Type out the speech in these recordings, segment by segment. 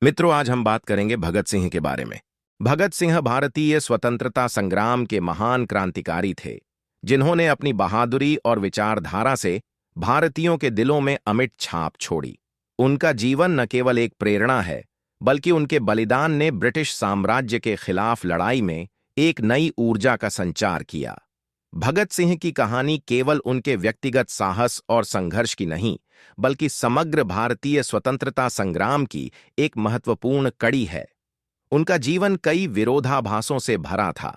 मित्रों, आज हम बात करेंगे भगत सिंह के बारे में। भगत सिंह भारतीय स्वतंत्रता संग्राम के महान क्रांतिकारी थे, जिन्होंने अपनी बहादुरी और विचारधारा से भारतीयों के दिलों में अमिट छाप छोड़ी। उनका जीवन न केवल एक प्रेरणा है, बल्कि उनके बलिदान ने ब्रिटिश साम्राज्य के खिलाफ लड़ाई में एक नई ऊर्जा का संचार किया। भगत सिंह की कहानी केवल उनके व्यक्तिगत साहस और संघर्ष की नहीं, बल्कि समग्र भारतीय स्वतंत्रता संग्राम की एक महत्वपूर्ण कड़ी है। उनका जीवन कई विरोधाभासों से भरा था,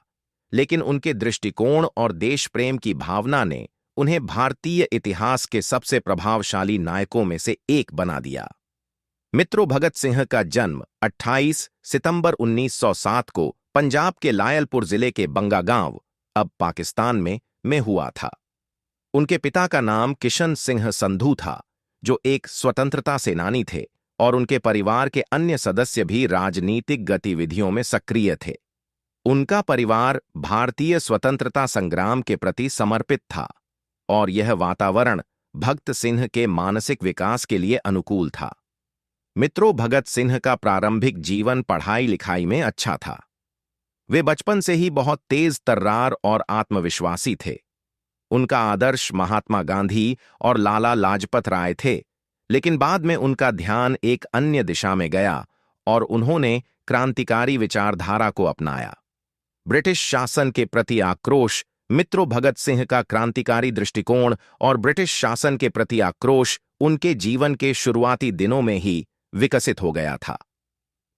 लेकिन उनके दृष्टिकोण और देश प्रेम की भावना ने उन्हें भारतीय इतिहास के सबसे प्रभावशाली नायकों में से एक बना दिया। मित्रों, भगत सिंह का जन्म 28 सितंबर 1907 को पंजाब के लायलपुर जिले के बंगा गांव, अब पाकिस्तान में हुआ था। उनके पिता का नाम किशन सिंह संधू था, जो एक स्वतंत्रता सेनानी थे, और उनके परिवार के अन्य सदस्य भी राजनीतिक गतिविधियों में सक्रिय थे। उनका परिवार भारतीय स्वतंत्रता संग्राम के प्रति समर्पित था, और यह वातावरण भगत सिंह के मानसिक विकास के लिए अनुकूल था। मित्रों, भगत सिंह का प्रारंभिक जीवन पढ़ाई लिखाई में अच्छा था। वे बचपन से ही बहुत तेज तर्रार और आत्मविश्वासी थे। उनका आदर्श महात्मा गांधी और लाला लाजपत राय थे, लेकिन बाद में उनका ध्यान एक अन्य दिशा में गया और उन्होंने क्रांतिकारी विचारधारा को अपनाया। ब्रिटिश शासन के प्रति आक्रोश। मित्रों, भगत सिंह का क्रांतिकारी दृष्टिकोण और ब्रिटिश शासन के प्रति आक्रोश उनके जीवन के शुरुआती दिनों में ही विकसित हो गया था।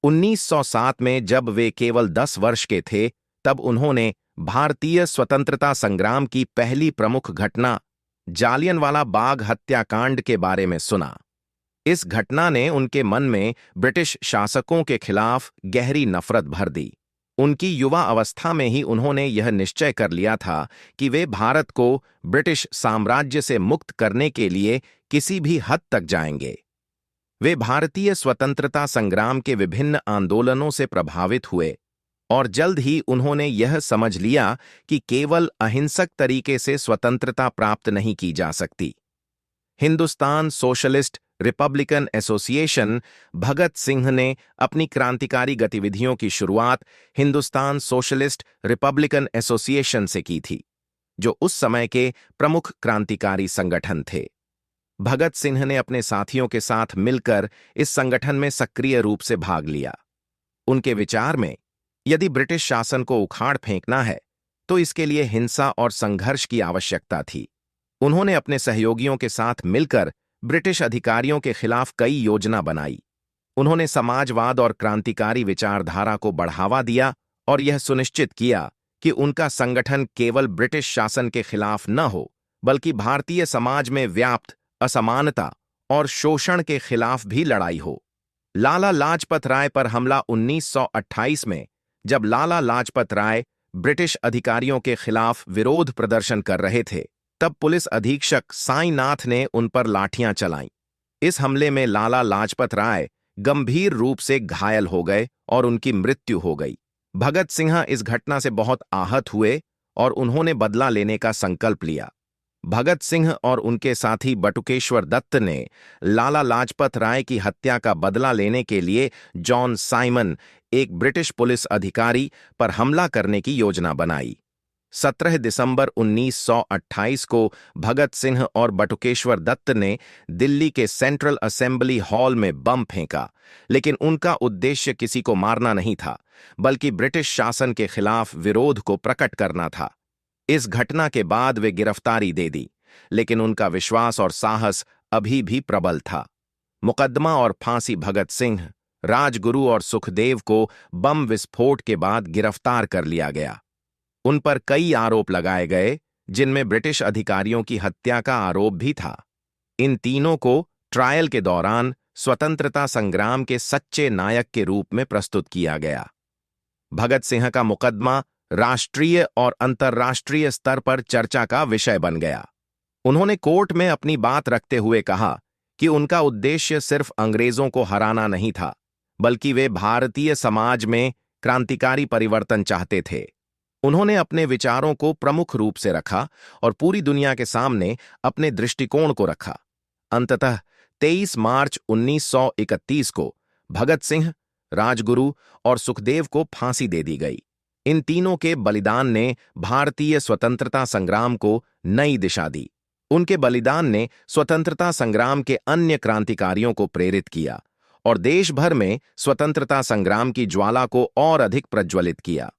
1907 में जब वे केवल 10 वर्ष के थे, तब उन्होंने भारतीय स्वतंत्रता संग्राम की पहली प्रमुख घटना जालियनवाला बाग हत्याकांड के बारे में सुना। इस घटना ने उनके मन में ब्रिटिश शासकों के खिलाफ गहरी नफरत भर दी। उनकी युवा अवस्था में ही उन्होंने यह निश्चय कर लिया था कि वे भारत को ब्रिटिश साम्राज्य से मुक्त करने के लिए किसी भी हद तक जाएंगे। वे भारतीय स्वतंत्रता संग्राम के विभिन्न आंदोलनों से प्रभावित हुए और जल्द ही उन्होंने यह समझ लिया कि केवल अहिंसक तरीके से स्वतंत्रता प्राप्त नहीं की जा सकती। Hindustan socialist republican association. Bhagat Singh ने अपनी क्रांतिकारी गतिविधियों की शुरुआत हिंदुस्तान सोशलिस्ट रिपब्लिकन एसोसिएशन से की थी, जो उस समय के प्रमुख क्रांतिकारी संगठन थे। भगत सिंह ने अपने साथियों के साथ मिलकर इस संगठन में सक्रिय रूप से भाग लिया। उनके विचार में, यदि ब्रिटिश शासन को उखाड़ फेंकना है, तो इसके लिए हिंसा और संघर्ष की आवश्यकता थी। उन्होंने अपने सहयोगियों के साथ मिलकर ब्रिटिश अधिकारियों के खिलाफ कई योजना बनाई। उन्होंने समाजवाद और क्रांतिकारी विचारधारा को बढ़ावा दिया और यह सुनिश्चित किया कि उनका संगठन केवल ब्रिटिश शासन के खिलाफ न हो, बल्कि भारतीय समाज में व्याप्त असमानता और शोषण के खिलाफ भी लड़ाई हो। लाला लाजपत राय पर हमला 1928 में, जब लाला लाजपत राय ब्रिटिश अधिकारियों के खिलाफ विरोध प्रदर्शन कर रहे थे, तब पुलिस अधीक्षक साईनाथ ने उन पर लाठियां चलाईं। इस हमले में लाला लाजपत राय गंभीर रूप से घायल हो गए और उनकी मृत्यु हो गई। भगत सिंह इस घटना से बहुत आहत हुए और उन्होंने बदला लेने का संकल्प लिया। भगत सिंह और उनके साथी बटुकेश्वर दत्त ने लाला लाजपत राय की हत्या का बदला लेने के लिए जॉन साइमन, एक ब्रिटिश पुलिस अधिकारी, पर हमला करने की योजना बनाई। 17 दिसंबर 1928 को भगत सिंह और बटुकेश्वर दत्त ने दिल्ली के सेंट्रल असेंबली हॉल में बम फेंका, लेकिन उनका उद्देश्य किसी को मारना नहीं था, बल्कि ब्रिटिश शासन के खिलाफ विरोध को प्रकट करना था। इस घटना के बाद वे गिरफ्तारी दे दी, लेकिन उनका विश्वास और साहस अभी भी प्रबल था। मुकदमा और फांसी। भगत सिंह, राजगुरु और सुखदेव को बम विस्फोट के बाद गिरफ्तार कर लिया गया। उन पर कई आरोप लगाए गए, जिनमें ब्रिटिश अधिकारियों की हत्या का आरोप भी था। इन तीनों को ट्रायल के दौरान स्वतंत्रता संग्राम के सच्चे नायक के रूप में प्रस्तुत किया गया। भगत सिंह का मुकदमा राष्ट्रीय और अंतर्राष्ट्रीय स्तर पर चर्चा का विषय बन गया। उन्होंने कोर्ट में अपनी बात रखते हुए कहा कि उनका उद्देश्य सिर्फ अंग्रेजों को हराना नहीं था, बल्कि वे भारतीय समाज में क्रांतिकारी परिवर्तन चाहते थे। उन्होंने अपने विचारों को प्रमुख रूप से रखा और पूरी दुनिया के सामने अपने दृष्टिकोण को रखा। अंततः 23 मार्च 1931 को भगत सिंह राजगुरु और सुखदेव को फांसी दे दी गई। इन तीनों के बलिदान ने भारतीय स्वतंत्रता संग्राम को नई दिशा दी। उनके बलिदान ने स्वतंत्रता संग्राम के अन्य क्रांतिकारियों को प्रेरित किया और देश भर में स्वतंत्रता संग्राम की ज्वाला को और अधिक प्रज्वलित किया।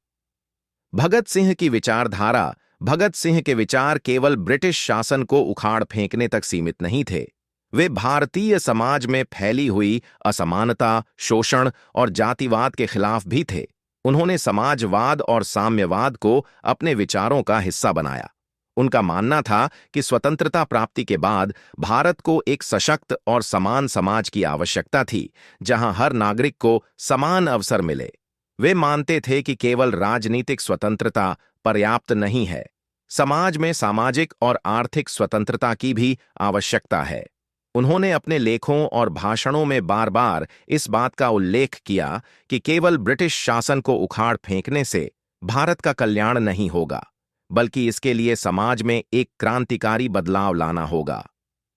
भगत सिंह की विचारधारा। भगत सिंह के विचार केवल ब्रिटिश शासन को उखाड़ फेंकने तक सीमित नहीं थे। वे भारतीय समाज में फैली हुई असमानता, शोषण और जातिवाद के खिलाफ भी थे। उन्होंने समाजवाद और साम्यवाद को अपने विचारों का हिस्सा बनाया। उनका मानना था कि स्वतंत्रता प्राप्ति के बाद भारत को एक सशक्त और समान समाज की आवश्यकता थी, जहां हर नागरिक को समान अवसर मिले। वे मानते थे कि केवल राजनीतिक स्वतंत्रता पर्याप्त नहीं है, समाज में सामाजिक और आर्थिक स्वतंत्रता की भी आवश्यकता है। उन्होंने अपने लेखों और भाषणों में बार बार इस बात का उल्लेख किया कि केवल ब्रिटिश शासन को उखाड़ फेंकने से भारत का कल्याण नहीं होगा, बल्कि इसके लिए समाज में एक क्रांतिकारी बदलाव लाना होगा।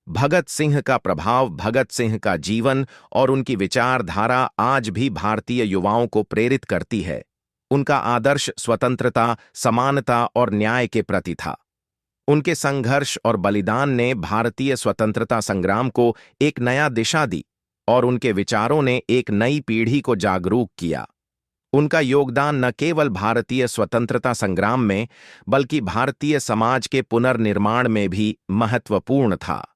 भगत सिंह का प्रभाव। भगत सिंह का जीवन और उनकी विचारधारा आज भी भारतीय युवाओं को प्रेरित करती है। उनका आदर्श स्वतंत्रता, समानता और न्याय के प्रति था। उनके संघर्ष और बलिदान ने भारतीय स्वतंत्रता संग्राम को एक नया दिशा दी और उनके विचारों ने एक नई पीढ़ी को जागरूक किया। उनका योगदान न केवल भारतीय स्वतंत्रता संग्राम में, बल्कि भारतीय समाज के पुनर्निर्माण में भी महत्वपूर्ण था।